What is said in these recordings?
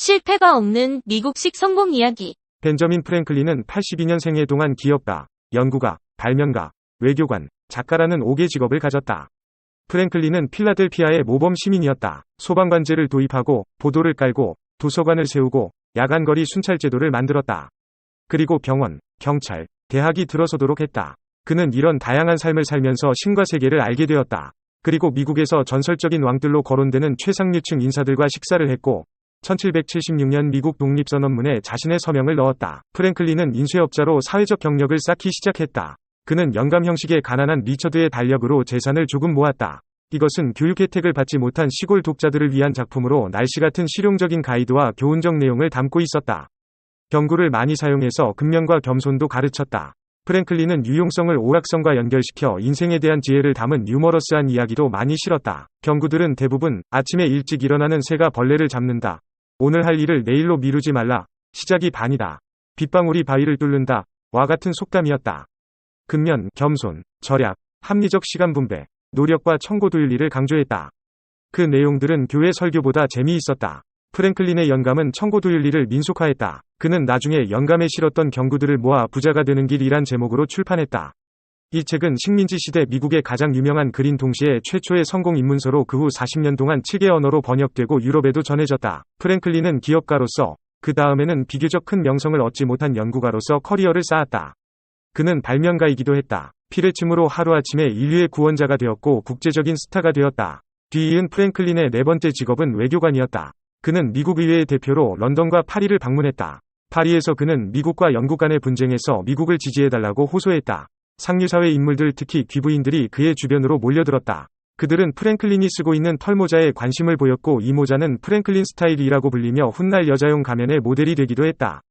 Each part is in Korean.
실패가 없는 미국식 성공 이야기. 벤저민 프랭클린은 82년생에 동안 기업가, 연구가, 발명가, 외교관, 작가라는 5개 직업을 가졌다. 프랭클린은 필라델피아의 모범 시민이었다. 소방관제를 도입하고, 보도를 깔고, 도서관을 세우고, 야간거리 순찰제도를 만들었다. 그리고 병원, 경찰, 대학이 들어서도록 했다. 그는 이런 다양한 삶을 살면서 신과 세계를 알게 되었다. 그리고 미국에서 전설적인 왕들로 거론되는 최상류층 인사들과 식사를 했고, 1776년 미국 독립선언문에 자신의 서명을 넣었다. 프랭클린은 인쇄업자로 사회적 경력을 쌓기 시작했다. 그는 영감 형식의 가난한 리처드의 달력으로 재산을 조금 모았다. 이것은 교육 혜택을 받지 못한 시골 독자들을 위한 작품으로 날씨 같은 실용적인 가이드와 교훈적 내용을 담고 있었다. 경구를 많이 사용해서 근면과 겸손도 가르쳤다. 프랭클린은 유용성을 오락성과 연결시켜 인생에 대한 지혜를 담은 유머러스한 이야기도 많이 실었다. 경구들은 대부분 아침에 일찍 일어나는 새가 벌레를 잡는다. 오늘 할 일을 내일로 미루지 말라. 시작이 반이다. 빗방울이 바위를 뚫는다. 와 같은 속담이었다. 근면, 겸손, 절약, 합리적 시간 분배, 노력과 청고도윤리를 강조했다. 그 내용들은 교회 설교보다 재미있었다. 프랭클린의 영감은 청고도윤리를 민속화했다. 그는 나중에 영감에 실었던 경구들을 모아 부자가 되는 길이란 제목으로 출판했다. 이 책은 식민지 시대 미국의 가장 유명한 글인 동시에 최초의 성공 입문서로 그 후 40년 동안 7개 언어로 번역되고 유럽에도 전해졌다. 프랭클린은 기업가로서, 그 다음에는 비교적 큰 명성을 얻지 못한 연구가로서 커리어를 쌓았다. 그는 발명가이기도 했다. 피를 침으로 하루아침에 인류의 구원자가 되었고 국제적인 스타가 되었다. 뒤이은 프랭클린의 네 번째 직업은 외교관이었다. 그는 미국 의회의 대표로 런던과 파리를 방문했다. 파리에서 그는 미국과 영국 간의 분쟁에서 미국을 지지해달라고 호소했다. 상류사회 인물들, 특히 귀부인들이 그의 주변으로 몰려들었다. 그들은 프랭클린이 쓰고 있는 털모자에 관심을 보였고 이 모자는 프랭클린 스타일이라고 불리며 훗날 여자용 가면의 모델이 되기도 했다.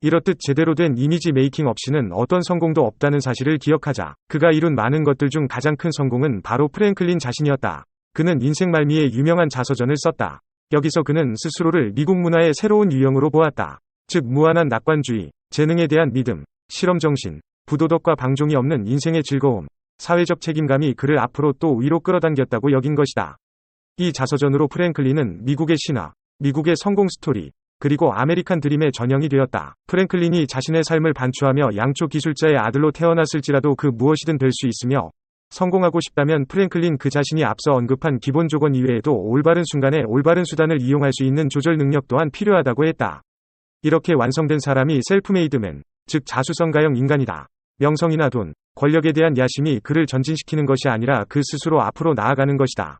이렇듯 제대로 된 이미지 메이킹 없이는 어떤 성공도 없다는 사실을 기억하자. 그가 이룬 많은 것들 중 가장 큰 성공은 바로 프랭클린 자신이었다. 그는 인생 말미에 유명한 자서전을 썼다. 여기서 그는 스스로를 미국 문화의 새로운 유형으로 보았다. 즉 무한한 낙관주의, 재능에 대한 믿음, 실험정신, 부도덕과 방종이 없는 인생의 즐거움, 사회적 책임감이 그를 앞으로 또 위로 끌어당겼다고 여긴 것이다. 이 자서전으로 프랭클린은 미국의 신화, 미국의 성공 스토리, 그리고 아메리칸 드림의 전형이 되었다. 프랭클린이 자신의 삶을 반추하며 양초 기술자의 아들로 태어났을지라도 그 무엇이든 될 수 있으며, 성공하고 싶다면 프랭클린 그 자신이 앞서 언급한 기본 조건 이외에도 올바른 순간에 올바른 수단을 이용할 수 있는 조절 능력 또한 필요하다고 했다. 이렇게 완성된 사람이 셀프메이드맨, 즉 자수성가형 인간이다. 명성이나 돈, 권력에 대한 야심이 그를 전진시키는 것이 아니라 그 스스로 앞으로 나아가는 것이다.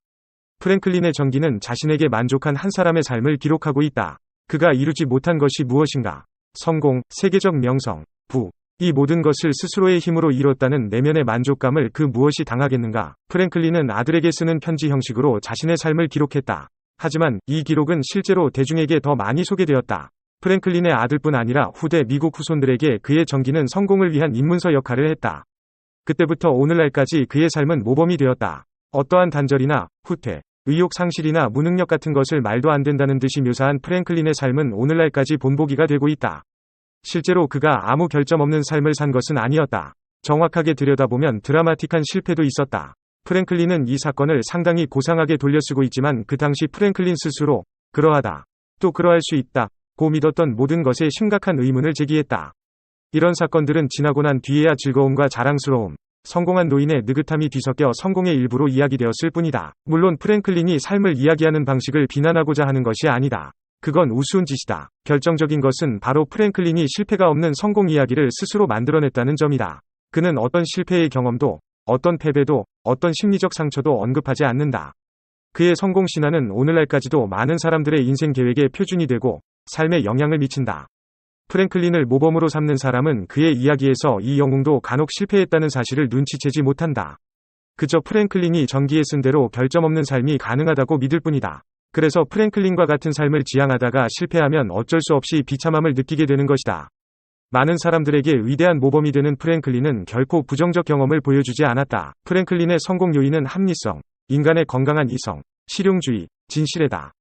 프랭클린의 전기는 자신에게 만족한 한 사람의 삶을 기록하고 있다. 그가 이루지 못한 것이 무엇인가? 성공, 세계적 명성, 부. 이 모든 것을 스스로의 힘으로 이뤘다는 내면의 만족감을 그 무엇이 당하겠는가? 프랭클린은 아들에게 쓰는 편지 형식으로 자신의 삶을 기록했다. 하지만 이 기록은 실제로 대중에게 더 많이 소개되었다. 프랭클린의 아들뿐 아니라 후대 미국 후손들에게 그의 전기는 성공을 위한 입문서 역할을 했다. 그때부터 오늘날까지 그의 삶은 모범이 되었다. 어떠한 단절이나 후퇴, 의욕 상실이나 무능력 같은 것을 말도 안 된다는 듯이 묘사한 프랭클린의 삶은 오늘날까지 본보기가 되고 있다. 실제로 그가 아무 결점 없는 삶을 산 것은 아니었다. 정확하게 들여다보면 드라마틱한 실패도 있었다. 프랭클린은 이 사건을 상당히 고상하게 돌려쓰고 있지만 그 당시 프랭클린 스스로 그러하다, 또 그러할 수 있다 고 믿었던 모든 것에 심각한 의문을 제기했다. 이런 사건들은 지나고 난 뒤에야 즐거움과 자랑스러움, 성공한 노인의 느긋함이 뒤섞여 성공의 일부로 이야기되었을 뿐이다. 물론 프랭클린이 삶을 이야기하는 방식을 비난하고자 하는 것이 아니다. 그건 우스운 짓이다. 결정적인 것은 바로 프랭클린이 실패가 없는 성공 이야기를 스스로 만들어냈다는 점이다. 그는 어떤 실패의 경험도, 어떤 패배도, 어떤 심리적 상처도 언급하지 않는다. 그의 성공 신화는 오늘날까지도 많은 사람들의 인생 계획의 표준이 되고 삶에 영향을 미친다. 프랭클린을 모범으로 삼는 사람은 그의 이야기에서 이 영웅도 간혹 실패했다는 사실을 눈치채지 못한다. 그저 프랭클린이 전기에 쓴 대로 결점 없는 삶이 가능하다고 믿을 뿐이다. 그래서 프랭클린과 같은 삶을 지향하다가 실패하면 어쩔 수 없이 비참함을 느끼게 되는 것이다. 많은 사람들에게 위대한 모범이 되는 프랭클린은 결코 부정적 경험을 보여주지 않았다. 프랭클린의 성공 요인은 합리성, 인간의 건강한 이성, 실용주의, 진실에다.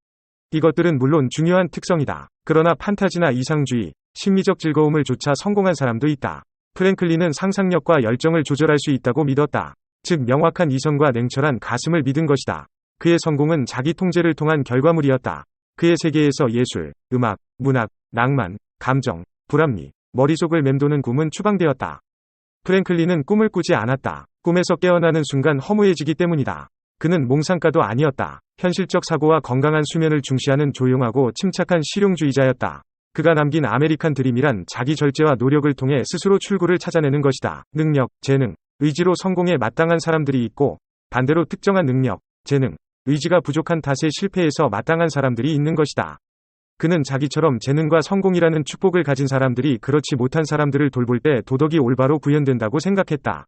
이것들은 물론 중요한 특성이다. 그러나 판타지나 이상주의, 심리적 즐거움을 조차 성공한 사람도 있다. 프랭클린은 상상력과 열정을 조절할 수 있다고 믿었다. 즉 명확한 이성과 냉철한 가슴을 믿은 것이다. 그의 성공은 자기 통제를 통한 결과물이었다. 그의 세계에서 예술, 음악, 문학, 낭만, 감정, 불합리, 머릿속을 맴도는 꿈은 추방되었다. 프랭클린은 꿈을 꾸지 않았다. 꿈에서 깨어나는 순간 허무해지기 때문이다. 그는 몽상가도 아니었다. 현실적 사고와 건강한 수면을 중시하는 조용하고 침착한 실용주의자였다. 그가 남긴 아메리칸 드림이란 자기 절제와 노력을 통해 스스로 출구를 찾아내는 것이다. 능력, 재능, 의지로 성공에 마땅한 사람들이 있고, 반대로 특정한 능력, 재능, 의지가 부족한 탓에 실패해서 마땅한 사람들이 있는 것이다. 그는 자기처럼 재능과 성공이라는 축복을 가진 사람들이 그렇지 못한 사람들을 돌볼 때 도덕이 올바로 구현된다고 생각했다.